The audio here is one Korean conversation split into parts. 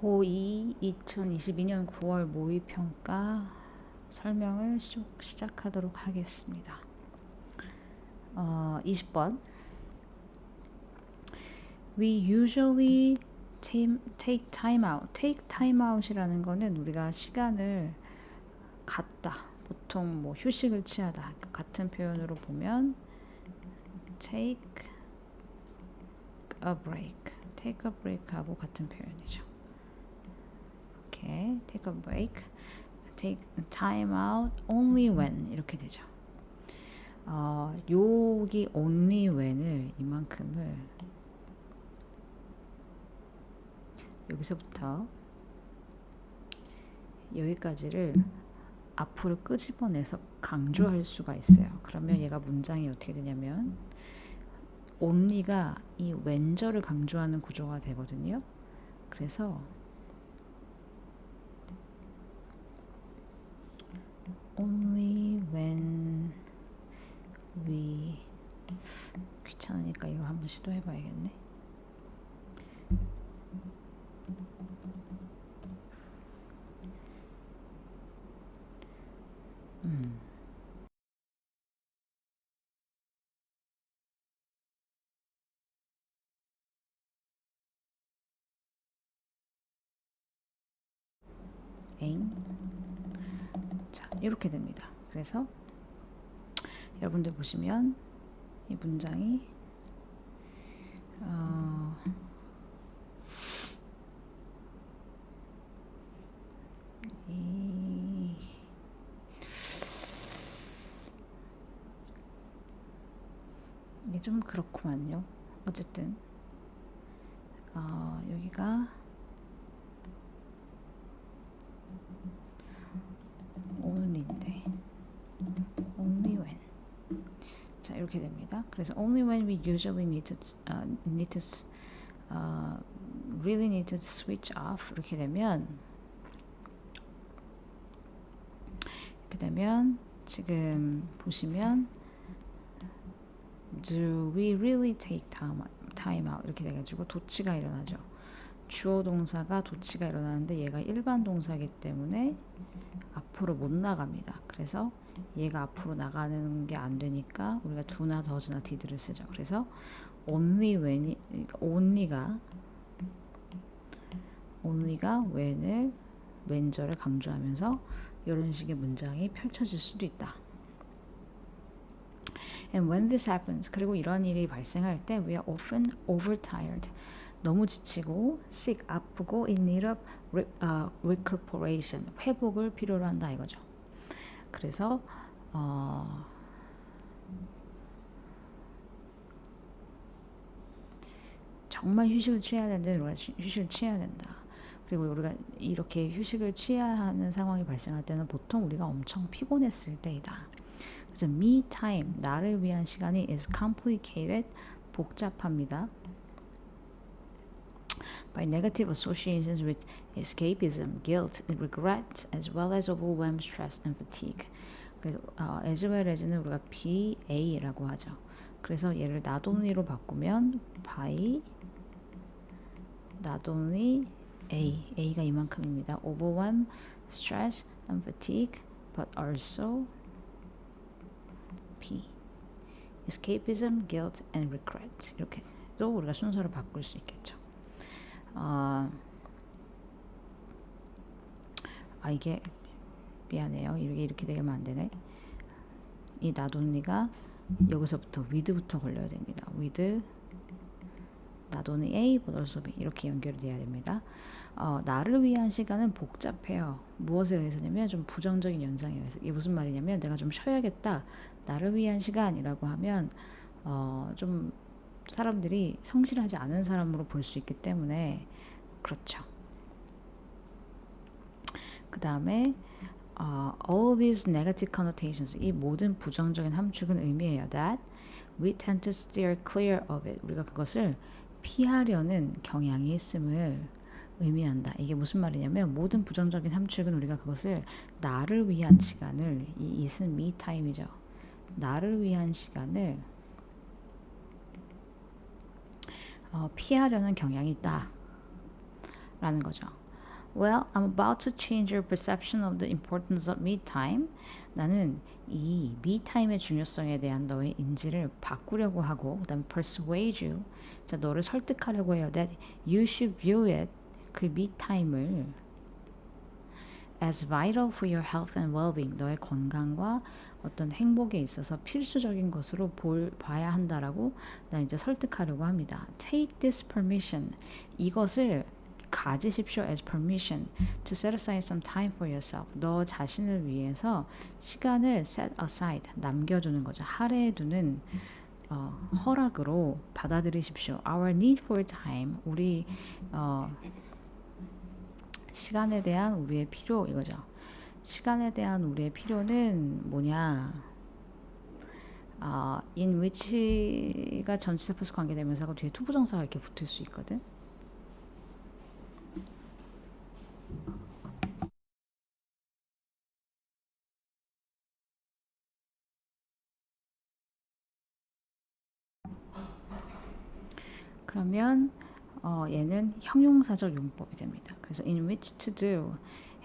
고2 2022년 9월 모의평가 설명을 시작하도록 하겠습니다. 20번 We usually take time out. take time out이라는 거는 우리가 시간을 갖다, 보통 뭐 휴식을 취하다. 그러니까 같은 표현으로 보면 take a break. take a break 하고 같은 표현이죠. 오케이, take a break. take time out only when 이렇게 되죠. 여기 only when을 이만큼을 여기서부터 여기까지를 앞으로 끄집어내서 강조할 수가 있어요. 그러면 얘가 문장이 어떻게 되냐면 only가 이 when절을 강조하는 구조가 되거든요. 그래서 only when we 귀찮으니까 이거 한번 시도해 봐야겠네. 자, 이렇게 됩니다. 그래서 여러분들 보시면 이 문장이 이게 좀 그렇구만요. 어쨌든 여기가 only인데 only when 자 이렇게 됩니다. 그래서 only when we usually really need to switch off 이렇게 되면 지금 보시면 do we really take time out 이렇게 돼가지고 도치가 일어나죠. 주어 동사가 도치가 일어나는데 얘가 일반 동사이기 때문에 앞으로 못 나갑니다. 그래서 얘가 앞으로 나가는 게 안 되니까 우리가 do나 does나 did를 쓰죠. 그래서 only가 when절을 강조하면서 이런 식의 문장이 펼쳐질 수도 있다. And when this happens, 그리고 이런 일이 발생할 때 we are often overtired. 너무 지치고 sick, 아프고 in need of recuperation, 회복을 필요로 한다 이거죠. 그래서 정말 휴식을 취해야 되는데 우리가 휴식을 취해야 된다. 그리고 우리가 이렇게 휴식을 취해야 하는 상황이 발생할 때는 보통 우리가 엄청 피곤했을 때이다. 그래서 me time, 나를 위한 시간이 is complicated, 복잡합니다. by negative associations with escapism, guilt, regret, as well as overwhelmed stress and fatigue. 그래서 as well as는 우리가 BA라고 하죠. 그래서 얘를 not only로 바꾸면 by not only A가 이만큼입니다. overwhelm, stress and fatigue, but also P. escapism, guilt and regret. 이렇게 또 우리가 순서를 바꿀 수 있겠죠. 이게 미안해요. 이렇게 되면 안 되네. 이 not only가 여기서부터 with부터 걸려야 됩니다. with not only A but also B 이렇게 연결이 돼야 됩니다. 나를 위한 시간은 복잡해요. 무엇에 의해서냐면 좀 부정적인 연상에 의해서. 이게 무슨 말이냐면 내가 좀 쉬어야겠다. 나를 위한 시간이라고 하면 좀 사람들이 성실하지 않은 사람으로 볼 수 있기 때문에 그렇죠. 그 다음에 all these negative connotations, 이 모든 부정적인 함축은 의미해요. that we tend to steer clear of it. 우리가 그것을 피하려는 경향이 있음을 의미한다. 이게 무슨 말이냐면 모든 부정적인 함축은 우리가 그것을 나를 위한 시간을, 이 it은 me time이죠. 나를 위한 시간을 피하려는 경향이 있다 라는 거죠. Well, I'm about to change your perception of the importance of me time. 나는 이 me time의 중요성에 대한 너의 인지를 바꾸려고 하고, 그다음에 persuade you. 자, 너를 설득하려고 해요. That you should view it. 그 me time을 as vital for your health and well-being. 너의 건강과 어떤 행복에 있어서 필수적인 것으로 봐야 한다라고 난 이제 설득하려고 합니다. Take this permission. 이것을 가지십시오 as permission to set aside some time for yourself. 너 자신을 위해서 시간을 set aside, 남겨두는 거죠. 할애해두는 허락으로 받아들이십시오. Our need for time, 우리 시간에 대한 우리의 필요 이거죠. 시간에 대한 우리의 필요는 뭐냐? in which가 전치사 플러스 관계대명사가 뒤에 투부정사가 이렇게 붙을 수 있거든. 그러면 얘는 형용사적 용법이 됩니다. 그래서 in which to do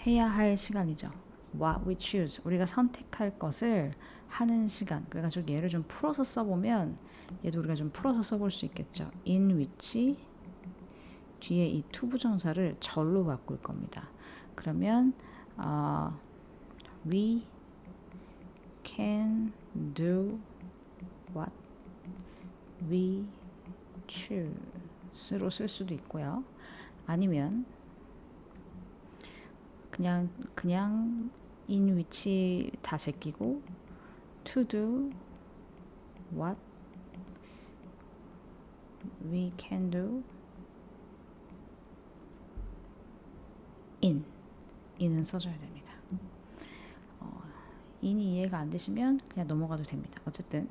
해야 할 시간이죠. What we choose 우리가 선택할 것을 하는 시간. 그래가지고 얘를 좀 풀어서 써보면 얘도 우리가 좀 풀어서 써볼 수 있겠죠. in which 뒤에 이 투부정사를 절로 바꿀 겁니다. 그러면 we can do what we choose로 쓸 수도 있고요. 아니면 그냥 in which 다 제끼고 to do what we can do in은 써줘야 됩니다. in이 이해가 안 되시면 그냥 넘어가도 됩니다. 어쨌든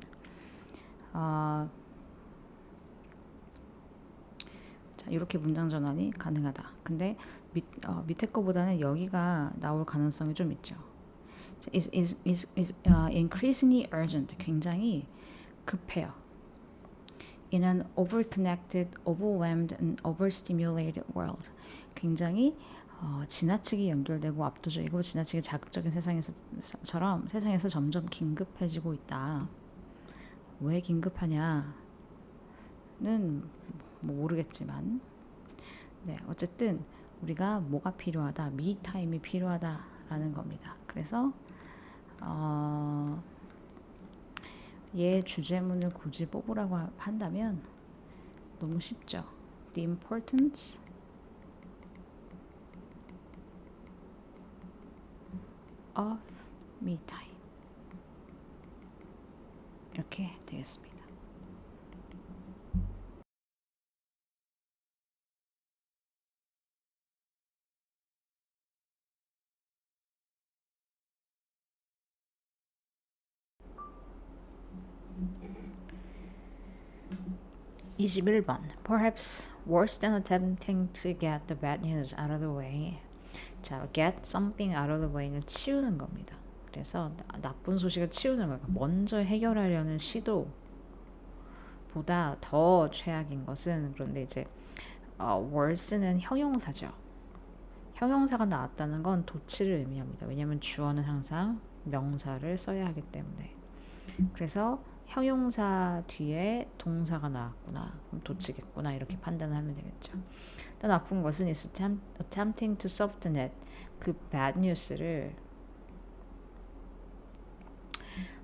자, 이렇게 문장 전환이 가능하다. 근데 밑에 거보다는 여기가 나올 가능성이 좀 있죠. is increasingly urgent. 굉장히 급해요. In an overconnected, overwhelmed, and overstimulated world. 굉장히 지나치게 연결되고 압도적이고 지나치게 자극적인 세상에서 점점 긴급해지고 있다. 왜 긴급하냐는 모르겠지만, 네, 어쨌든 우리가 뭐가 필요하다, me time이 필요하다라는 겁니다. 그래서 얘 주제문을 굳이 뽑으라고 한다면 너무 쉽죠. The importance of me time 이렇게 되겠습니다. (21번) Perhaps worse than attempting to get the bad news out of the way. 자, get something out of the way는 치우는 겁니다. 그래서 나쁜 소식을 치우는 거예요. 먼저 해결하려는 시도보다 더 최악인 것은, 그런데 이제 worse는 형용사죠. 형용사가 나왔다는 건 도치를 의미합니다. 왜냐하면 주어는 항상 명사를 써야 하기 때문에. 그래서 형용사 뒤에 동사가 나왔구나, 그럼 도치겠구나, 이렇게 판단을 하면 되겠죠. 또 나쁜 것은 is attempting to soften it, 그 bad news를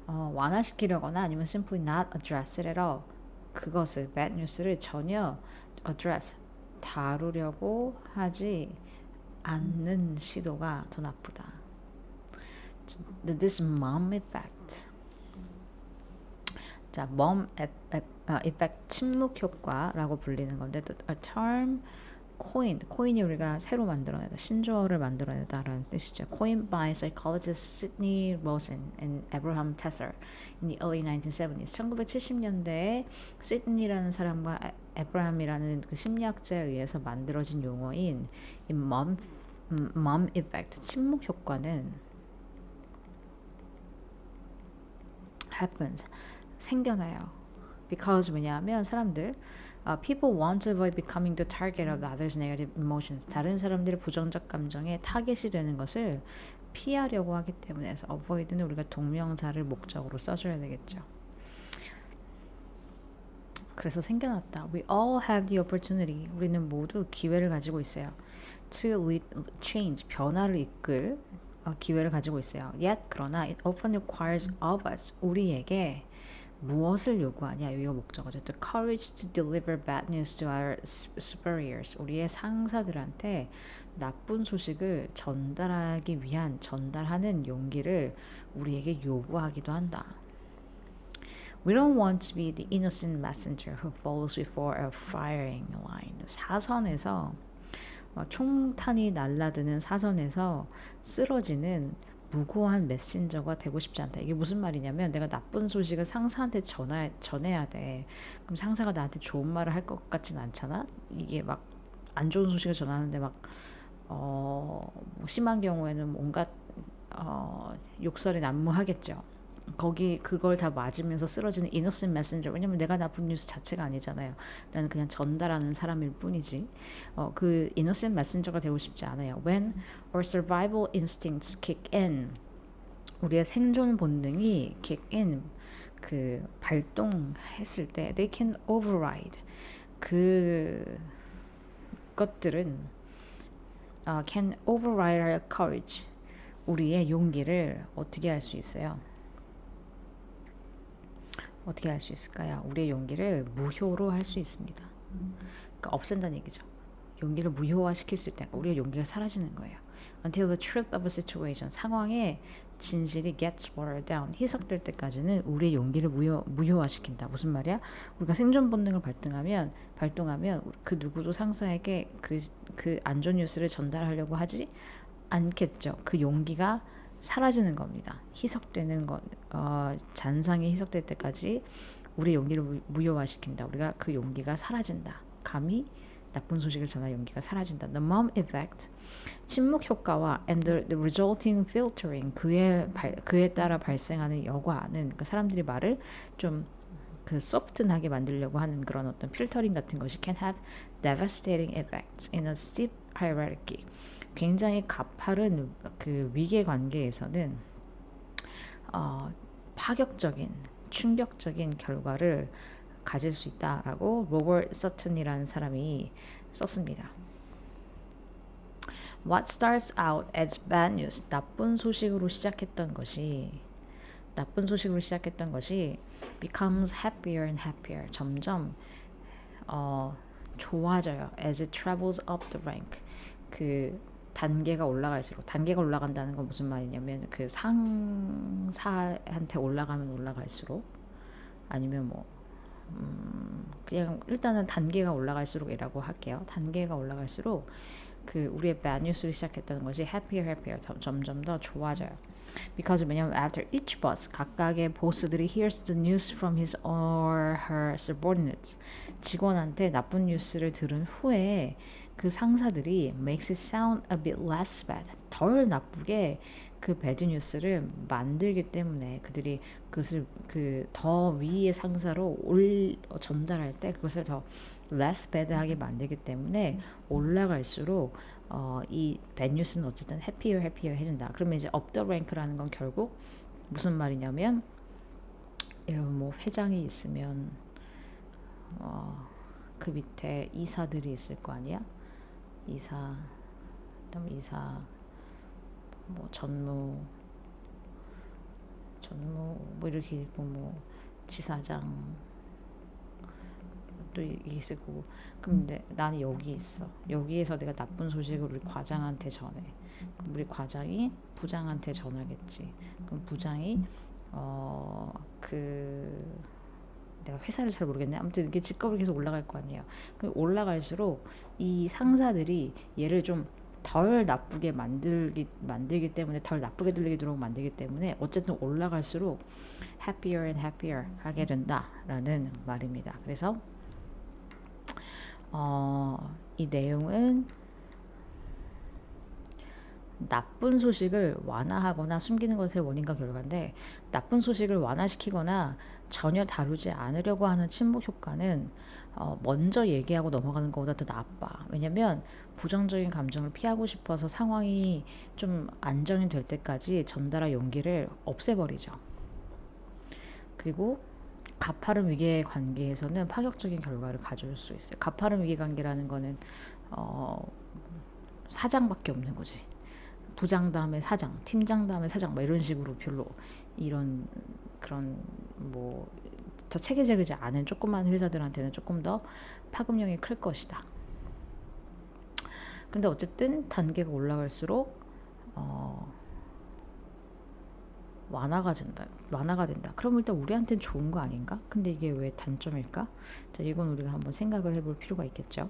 완화시키려거나 아니면 simply not address it at all, 그것을 bad news를 전혀 address, 다루려고 하지 않는 시도가 더 나쁘다. This mom effect. 자, mom effect, 침묵 효과라고 불리는 건데, a term coin이 우리가 새로 만들어내다, 신조어를 만들어내다라는 뜻이죠. Coined by psychologists Sidney Lawson and Abraham Tesser in the early 1970s. 1970년대에 시드니라는 사람과 에브라함이라는 그 심리학자에 의해서 만들어진 용어인 이 mom effect, 침묵 효과는 happens, 생겨나요. Because 왜냐하면 사람들 people want to avoid becoming the target of others' negative emotions. 다른 사람들의 부정적 감정에 타겟이 되는 것을 피하려고 하기 때문에 그래서 avoid는 우리가 동명사를 목적으로 써줘야 되겠죠. 그래서 생겨났다. We all have the opportunity. 우리는 모두 기회를 가지고 있어요. To lead change, 변화를 이끌 기회를 가지고 있어요. Yet 그러나 it often requires of us, 우리에게 무엇을 요구하냐? 여기가 목적어죠. The courage to deliver bad news to our superiors. 우리의 상사들한테 나쁜 소식을 전달하기 위한 전달하는 용기를 우리에게 요구하기도 한다. We don't want to be the innocent messenger who follows before a firing line. 사선에서 총탄이 날라드는 사선에서 쓰러지는 무고한 메신저가 되고 싶지 않다. 이게 무슨 말이냐면 내가 나쁜 소식을 상사한테 전해야 돼. 그럼 상사가 나한테 좋은 말을 할 것 같진 않잖아. 이게 막 안 좋은 소식을 전하는데 막 심한 경우에는 온갖 욕설이 난무하겠죠. 거기 그걸 다 맞으면서 쓰러지는 innocent messenger. 왜냐면 내가 나쁜 뉴스 자체가 아니잖아요. 나는 그냥 전달하는 사람일 뿐이지. 그 innocent messenger가 되고 싶지 않아요. When our survival instincts kick in, 우리의 생존 본능이 kick in, 그 발동했을 때 they can override. 그 것들은 can override our courage. 우리의 용기를 어떻게 할 수 있어요? 어떻게 할 수 있을까요? 우리의 용기를 무효로 할 수 있습니다. 그러니까 없앤다는 얘기죠. 용기를 무효화시킬 수 있다니까 우리의 용기가 사라지는 거예요. Until the truth of a situation, 상황의 진실이 gets watered down, 희석될 때까지는 우리의 용기를 무효화시킨다. 무슨 말이야? 우리가 생존 본능을 발동하면 그 누구도 상사에게 그 안 좋은 뉴스를 전달하려고 하지 않겠죠. 그 용기가 사라지는 겁니다. 희석되는 것, 잔상이 희석될 때까지 우리 용기를 무효화시킨다. 우리가 그 용기가 사라진다. 감히 나쁜 소식을 전할 용기가 사라진다. The mom effect, 침묵 효과와 and the resulting filtering, 그에 따라 발생하는 여과는 그 사람들이 말을 좀 그 소프트하게 만들려고 하는 그런 어떤 필터링 같은 것이 can have devastating effects in a steep hierarchy. 굉장히 가파른 그 위계 관계에서는 파격적인 충격적인 결과를 가질 수 있다라고 로버트 서튼이라는 사람이 썼습니다. What starts out as bad news, 나쁜 소식으로 시작했던 것이 becomes happier and happier, 점점 좋아져요. As it travels up the rank, 그 단계가 올라간다는 건 무슨 말이냐면 그 상사한테 올라갈수록 아니면 뭐 그냥 일단은 단계가 올라갈수록이라고 할게요. 단계가 올라갈수록 그 우리의 bad news를 시작했다는 것이 happier 점점 더 좋아져요. Because 왜냐면 after each boss, 각각의 보스들이 hears the news from his or her subordinates, 직원한테 나쁜 뉴스를 들은 후에 그 상사들이 makes it sound a bit less bad, 덜 나쁘게 그 배드 뉴스를 만들기 때문에 그들이 그것을 그 더 위의 상사로 전달할 때 그것을 더 less bad하게 만들기 때문에 올라갈수록 이 bad news는 어쨌든 happier 해진다. 그러면 이제 up the rank라는 건 결국 무슨 말이냐면 여러분 뭐 회장이 있으면 그 밑에 이사들이 있을 거 아니야? 그다음에 이사 뭐 전무 뭐 이렇게 있고 뭐 지사장 또 있을 거고. 근데 나는 여기 있어. 여기에서 내가 나쁜 소식을 우리 과장한테 전해. 그럼 우리 과장이 부장한테 전하겠지. 그럼 부장이 내가 회사를 잘 모르겠네. 아무튼 이게 직급이 계속 올라갈 거 아니에요. 올라갈수록 이 상사들이 얘를 좀 덜 나쁘게 만들기 때문에 덜 나쁘게 들리도록 만들기 때문에 어쨌든 올라갈수록 happier and happier 하게 된다라는 말입니다. 그래서 이 내용은 나쁜 소식을 완화하거나 숨기는 것의 원인과 결과인데, 나쁜 소식을 완화시키거나 전혀 다루지 않으려고 하는 침묵 효과는 먼저 얘기하고 넘어가는 것보다 더 나빠. 왜냐면 부정적인 감정을 피하고 싶어서 상황이 좀 안정이 될 때까지 전달할 용기를 없애버리죠. 그리고 가파른 위기의 관계에서는 파격적인 결과를 가져올 수 있어요. 가파른 위기 관계라는 거는 사장밖에 없는 거지. 부장 다음에 사장, 팀장 다음에 사장, 뭐 이런 식으로 별로 이런 그런 뭐 더 체계적이지 않은 조그만 회사들한테는 조금 더 파급력이 클 것이다. 그런데 어쨌든 단계가 올라갈수록 완화가 된다. 그럼 일단 우리한테는 좋은 거 아닌가? 근데 이게 왜 단점일까? 자, 이건 우리가 한번 생각을 해볼 필요가 있겠죠.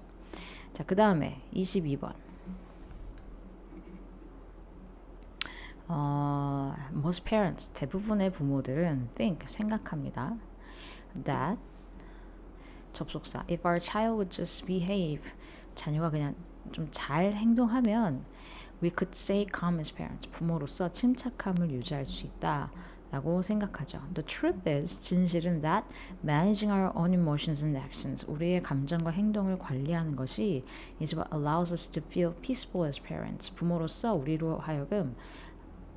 자, 그 다음에 22번. Most parents, 대부분의 부모들은 생각합니다. That 접속사 if our child would just behave, 자녀가 그냥 좀 잘 행동하면 we could stay calm as parents, 부모로서 침착함을 유지할 수 있다 라고 생각하죠. The truth is, 진실은 that managing our own emotions and actions, 우리의 감정과 행동을 관리하는 것이 is what allows us to feel peaceful as parents, 부모로서 우리로 하여금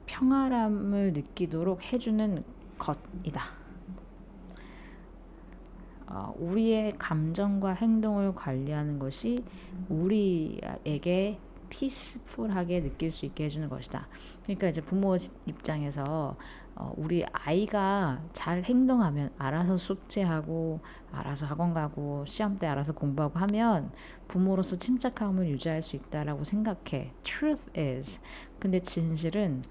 평화함을 느끼도록 해주는 것이다. 우리의 감정과 행동을 관리하는 것이 우리에게 피스풀하게 느낄 수 있게 해주는 것이다. 그러니까 이제 부모 입장에서 우리 아이가 잘 행동하면 알아서 숙제하고 알아서 학원 가고 시험 때 알아서 공부하고 하면 부모로서 침착함을 유지할 수 있다라고 생각해. Truth is. 근데 진실은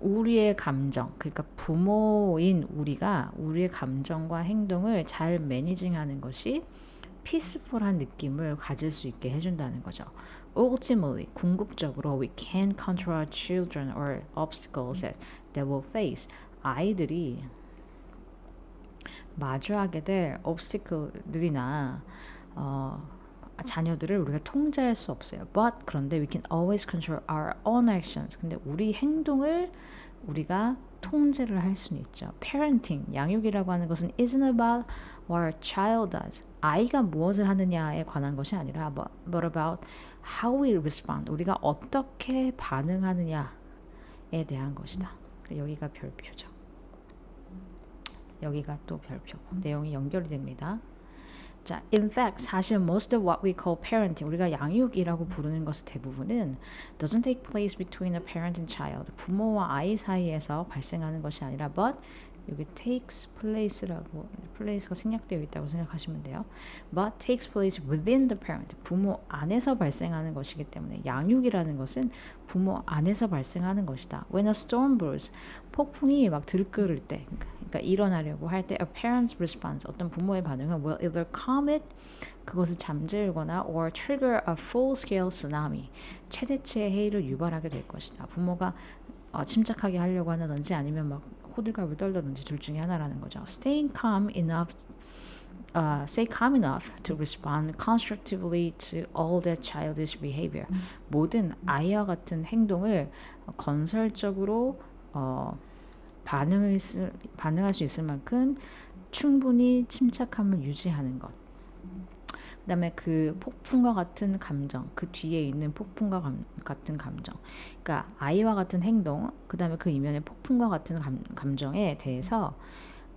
우리의 감정, 그러니까 부모인 우리가 우리의 감정과 행동을 잘 매니징하는 것이 피스풀한 느낌을 가질 수 있게 해준다는 거죠. Ultimately, 궁극적으로 we can control our children or obstacles that they will face. 아이들이 마주하게 될 obstacle들이나 자녀들을 우리가 통제할 수 없어요. But 그런데 we can always control our own actions. 근데 우리 행동을 우리가 통제를 할 수는 있죠. Parenting, 양육이라고 하는 것은 isn't about what our child does. 아이가 무엇을 하느냐에 관한 것이 아니라 but about how we respond. 우리가 어떻게 반응하느냐에 대한 것이다. 여기가 별표죠. 여기가 또 별표. 내용이 연결이 됩니다. 자, in fact, 사실 most of what we call parenting, 우리가 양육이라고 부르는 것의 대부분은 doesn't take place between a parent and child, 부모와 아이 사이에서 발생하는 것이 아니라 but 여기 takes place라고 place가 생략되어 있다고 생각하시면 돼요. But takes place within the parent, 부모 안에서 발생하는 것이기 때문에 양육이라는 것은 부모 안에서 발생하는 것이다. When a storm brews, 폭풍이 막 들끓을 때, 그러니까 일어나려고 할 때 a parent's response, 어떤 부모의 반응은 will either calm it, 그것을 잠재우거나 or trigger a full-scale tsunami, 최대치의 해일을 유발하게 될 것이다. 부모가 침착하게 하려고 하든지 아니면 막 호들갑을 떨다든지 둘 중에 하나라는 거죠. Stay calm enough to respond constructively to all that childish behavior. 모든 아이와 같은 행동을 건설적으로 반응할 수 있을 만큼 충분히 침착함을 유지하는 것. 그 다음에 그 폭풍과 같은 감정, 그 뒤에 있는 폭풍과 같은 감정, 그러니까 아이와 같은 행동, 그 다음에 그 이면의 폭풍과 같은 감정에 대해서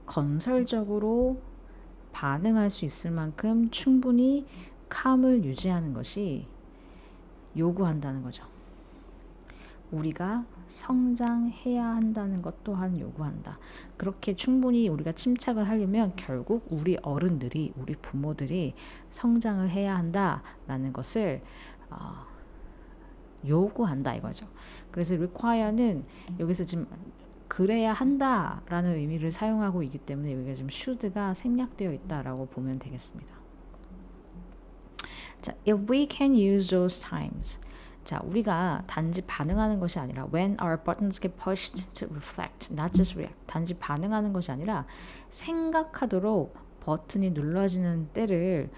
건설적으로 반응할 수 있을 만큼 충분히 캄을 유지하는 것이 요구한다는 거죠. 우리가 성장해야 한다는 것 또한 요구한다. 그렇게 충분히 우리가 침착을 하려면 결국 우리 어른들이, 우리 부모들이 성장을 해야 한다라는 것을 요구한다 이거죠. 그래서 require는 여기서 지금 그래야 한다라는 의미를 사용하고 있기 때문에 여기가 지금 should가 생략되어 있다라고 보면 되겠습니다. 자, if we can use those times. 자, 우리가 단지 반응하는 것이 아니라 when our buttons get pushed to reflect, not just react. 단지 반응하는 것이 아니라 생각하도록 버튼이 눌러지는 때를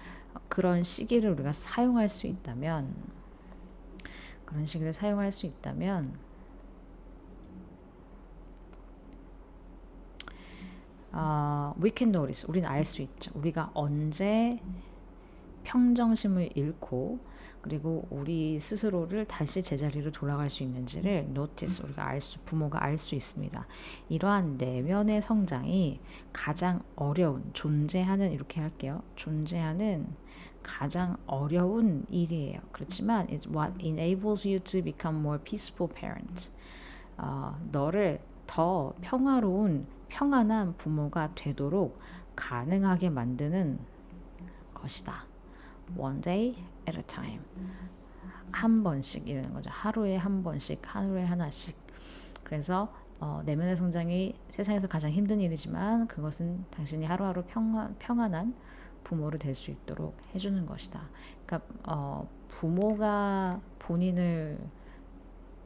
그런 시기를 우리가 사용할 수 있다면 그런 시기를 사용할 수 있다면 we can notice. 우리는 알 수 있죠. 우리가 언제 평정심을 잃고 그리고 우리 스스로를 다시 제자리로 돌아갈 수 있는지를 notice 우리가 부모가 알 수 있습니다. 이러한 내면의 성장이 가장 어려운 존재하는 이렇게 할게요. 존재하는 가장 어려운 일이에요. 그렇지만 it's what enables you to become more peaceful parents. 너를 더 평안한 부모가 되도록 가능하게 만드는 것이다. One day at a time. 한 번씩 이러는 거죠. 하루에 한 번씩, 하루에 하나씩. 그래서 내면의 성장이 세상에서 가장 힘든 일이지만 그것은 당신이 하루하루 평안한 부모로 될 수 있도록 해주는 것이다. 그러니까 부모가 본인을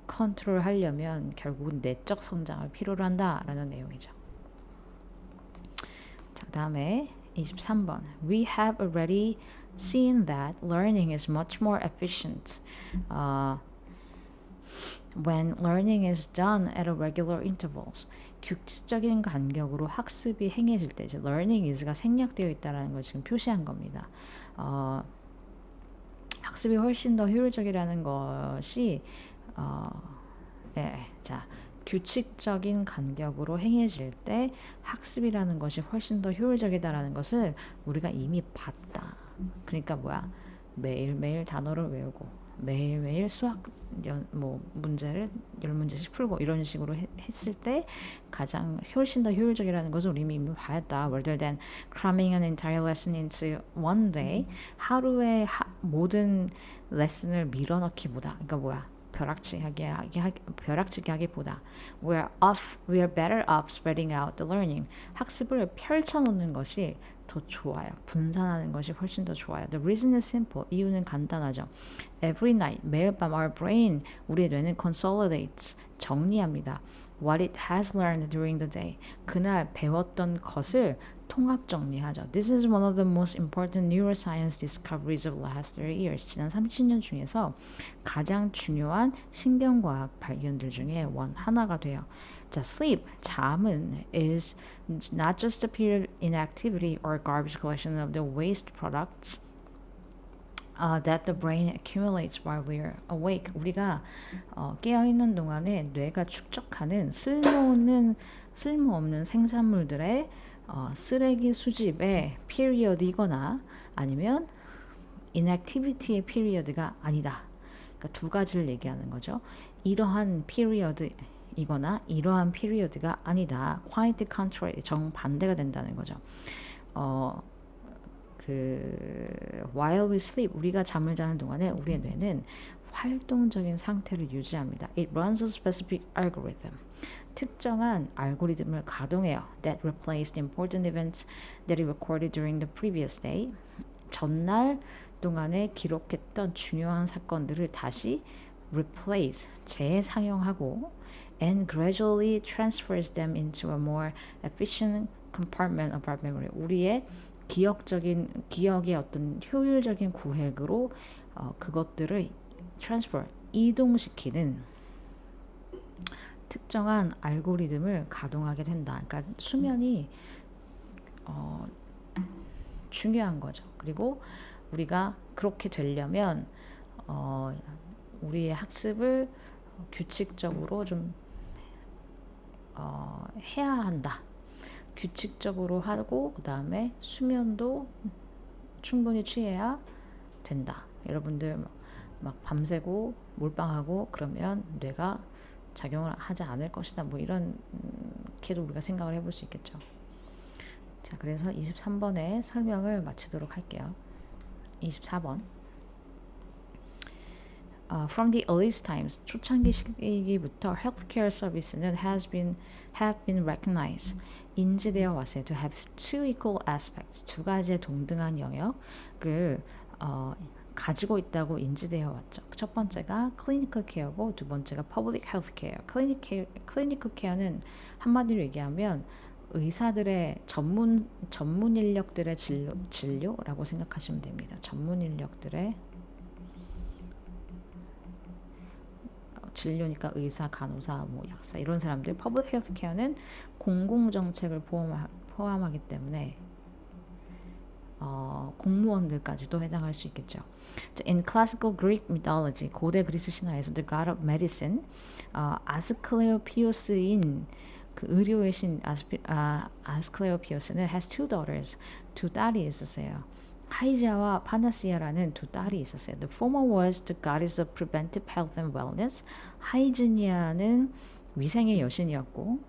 컨트롤하려면 결국은 내적 성장을 필요로 한다라는 내용이죠. 자, 다음에 23번. We have already seen that learning is much more efficient when learning is done at regular intervals. 규칙적인 간격으로 학습이 행해질 때 이제 learning is가 생략되어 있다는 걸 지금 표시한 겁니다. 학습이 훨씬 더 효율적이라는 것이 자, 규칙적인 간격으로 행해질 때 학습이라는 것이 훨씬 더 효율적이다라는 것을 우리가 이미 봤다. 그러니까 뭐야? 매일매일 단어를 외우고 매일매일 수학 문제를 10문제씩 풀고 이런 식으로 했을 때 가장 훨씬 더 효율적이라는 것을 우리 이미 봤다. Rather than cramming an entire lesson into one day. 하루에 모든 레슨을 밀어넣기보다 그러니까 뭐야? 벼락치기 하기보다 we are better off spreading out the learning. 학습을 펼쳐놓는 것이 더 좋아요. 분산하는 것이 훨씬 더 좋아요. The reason is simple. 이유는 간단하죠. Every night, 매일 밤 our brain, 우리의 뇌는 consolidates, 정리합니다. What it has learned during the day. 그날 배웠던 것을 통합 정리하죠. This is one of the most important neuroscience discoveries of last 30 years. 지난 30년 중에서 가장 중요한 신경과학 발견들 중에 하나가 돼요. 자, sleep, 잠은 is not just a period of inactivity or garbage collection of the waste products that the brain accumulates while we're awake. 우리가 깨어있는 동안에 뇌가 축적하는 쓸모없는 생산물들의 쓰레기 수집의 피리어드이거나 아니면 inactivity의 피리어드가 아니다. 그러니까 두 가지를 얘기하는 거죠. 이러한 피리어드 이거나 이러한 피리어드가 아니다. quite contrary, 정반대가 된다는 거죠. while we sleep, 우리가 잠을 자는 동안에 우리의 뇌는 활동적인 상태를 유지합니다. It runs a specific algorithm. 특정한 알고리즘을 가동해요. That replaced important events that it recorded during the previous day. 전날 동안에 기록했던 중요한 사건들을 다시 replace, 재상용하고 and gradually transfers them into a more efficient compartment of our memory. 우리의 기억의 어떤 효율적인 구획으로 그것들을 transfer, 이동시키는 특정한 알고리즘을 가동하게 된다. 그러니까 수면이 중요한 거죠. 그리고 우리가 그렇게 되려면 우리의 학습을 규칙적으로 좀 해야 한다. 규칙적으로 하고 그 다음에 수면도 충분히 취해야 된다. 여러분들 막 밤새고 몰빵하고 그러면 뇌가 작용을 하지 않을 것이다. 뭐 이렇게도 우리가 생각을 해볼 수 있겠죠. 자, 그래서 23번의 설명을 마치도록 할게요. 24번. From the earliest times, 초창기 시기부터 healthcare service는 have been recognized, 인지되어 왔어요. To have two equal aspects, 두 가지의 동등한 영역을 가지고 있다고 인지되어 왔죠. 첫 번째가 clinical care고 두 번째가 public health care. clinical care는 한마디로 얘기하면 의사들의 전문 인력들의 진료라고 생각하시면 됩니다. 전문 인력들의 진료니까 의사, 간호사, 약사 이런 사람들. 퍼블릭 헬스케어는 공공정책을 포함하기 때문에 공무원들까지도 해당할 수 있겠죠. In classical Greek mythology, 고대 그리스 신화에서 the god of medicine, 아스클레오피오스인 그 의료의 신 아스클레오피오스는 has two daughters, 두 딸이 있었어요. 하이자와 파나시아라는 두 딸이 있었어요. The former was the goddess of preventive health and wellness. 하이즈니아는 위생의 여신이었고,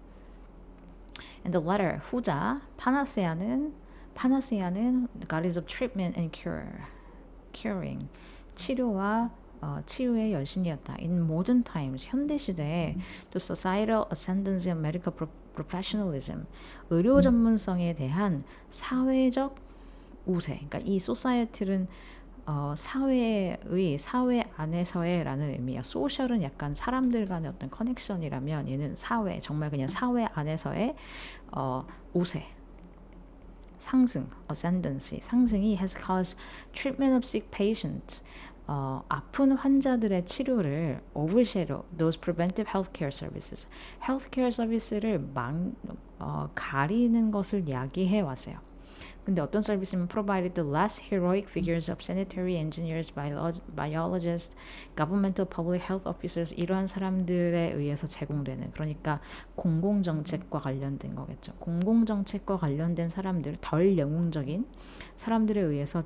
and the latter 후자 파나시아는 goddess of treatment and curing 치료와 치유의 여신이었다. In modern times 현대 시대에 the societal ascendancy of medical professionalism 의료 전문성에 대한 사회적 우세. 그러니까 이 society는 사회 안에서의라는 의미야. 소셜은 약간 사람들 간의 어떤 커넥션이라면 얘는 사회, 정말 그냥 사회 안에서의 우세. 상승, ascendancy, 상승이 has caused treatment of sick patients. 아픈 환자들의 치료를 overshadow those preventive healthcare services. healthcare 서비스를 가리는 것을 야기해 왔어요. 근데 어떤 서비스는 provided the less heroic figures of sanitary engineers, biologists, governmental public health officers 이러한 사람들에 의해서 제공되는 그러니까 공공정책과 관련된 거겠죠. 공공정책과 관련된 사람들 덜 영웅적인 사람들에 의해서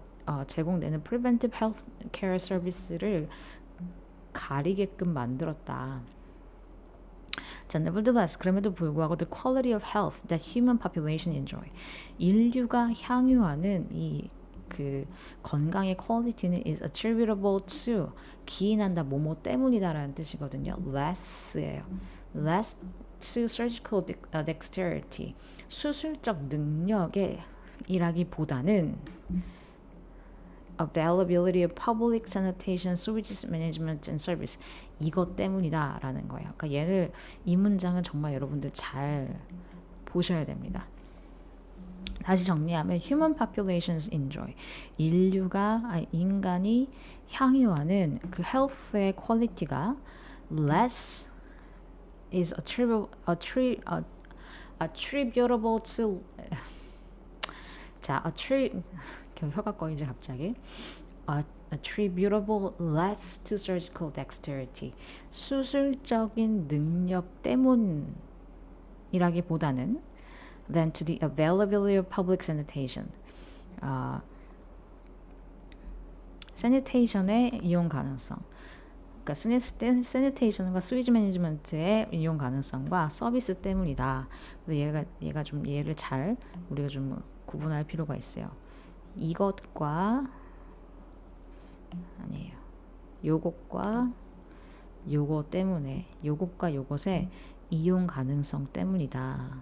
제공되는 preventive health care 서비스를 가리게끔 만들었다. 자, nevertheless, 그럼에도 불구하고 the quality of health that human population enjoy. 인류가 향유하는 이 그 건강의 퀄리티는 is attributable to 기인한다 뭐뭐 때문이다라는 뜻이거든요. less예요. less to surgical dexterity. 수술적 능력에 일하기보다는 availability of public sanitation, sewage management and service 이것 때문이다 라는 거예요. 그러니까 이 문장은 정말 여러분들 잘 보셔야 됩니다. 다시 정리하면 human populations enjoy 인간이 향유하는 그 health의 퀄리티가 less is attributable to 혀가 꺼이지 갑자기. attributable less to surgical dexterity. 수술적인 능력 때문이라기보다는 than to the availability of public sanitation. sanitation의 이용 가능성. 그러니까 sanitation과 sewage management의 이용 가능성과 서비스 때문이다. 그래서 얘가 좀 얘를 잘 우리가 좀 구분할 필요가 있어요. 이것과 아니에요. 요것과 요것 때문에 요것과 요것의 이용 가능성 때문이다.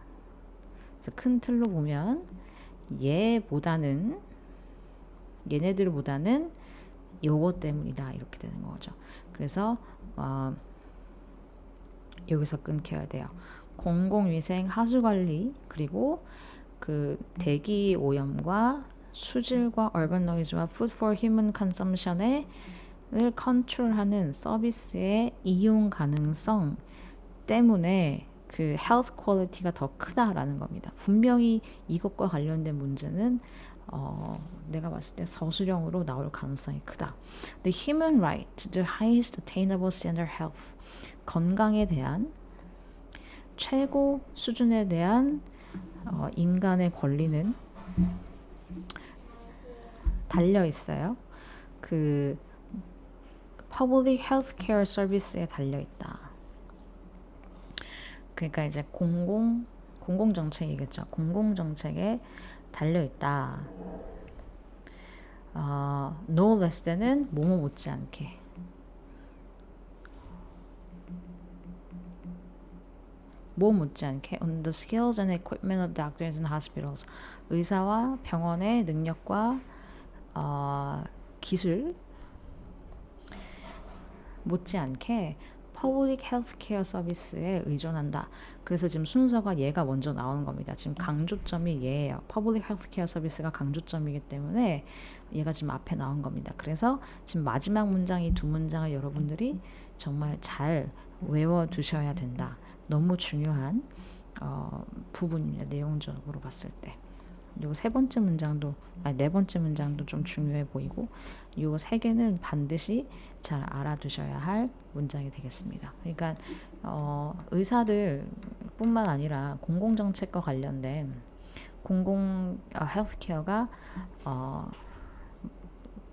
그래서 큰 틀로 보면 얘네들보다는 요것 때문이다 이렇게 되는 거죠. 그래서 여기서 끊겨야 돼요. 공공위생, 하수관리 그리고 그 대기 오염과 수질과 urban noise와 food for human consumption을 컨트롤하는 서비스의 이용 가능성 때문에 그 health quality가 더 크다라는 겁니다. 분명히 이것과 관련된 문제는 내가 봤을 때 서술형으로 나올 가능성이 크다. The human right to the highest attainable standard health. 건강에 대한 최고 수준에 대한 인간의 권리는 달려 있어요. 그 public healthcare service에 달려 있다. 그러니까 이제 공공정책이겠죠. 공공정책에 달려 있다. no less than은 뭐뭐 못지않게. 뭐 못지않게 on the skills and equipment of doctors and hospitals. 의사와 병원의 능력과 기술 못지않게 public healthcare 서비스에 의존한다. 그래서 지금 순서가 얘가 먼저 나오는 겁니다. 지금 강조점이 얘예요. public healthcare 서비스가 강조점이기 때문에 얘가 지금 앞에 나온 겁니다. 그래서 지금 마지막 문장 이 두 문장을 여러분들이 정말 잘 외워두셔야 된다. 너무 중요한 부분입니다. 내용적으로 봤을 때. 요 세 번째 문장도, 네 번째 문장도 좀 중요해 보이고, 요 세 개는 반드시 잘 알아두셔야 할 문장이 되겠습니다. 그러니까 의사들뿐만 아니라 공공정책과 관련된 헬스케어가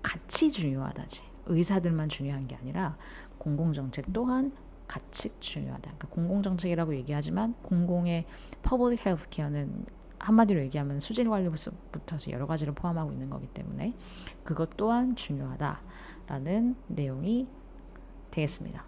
같이 중요하다지. 의사들만 중요한 게 아니라 공공정책 또한 같이 중요하다. 그러니까 공공정책이라고 얘기하지만 공공의 퍼블릭 헬스케어는 한마디로 얘기하면 수질 관리부터 해서 여러 가지를 포함하고 있는 거기 때문에 그것 또한 중요하다라는 내용이 되겠습니다.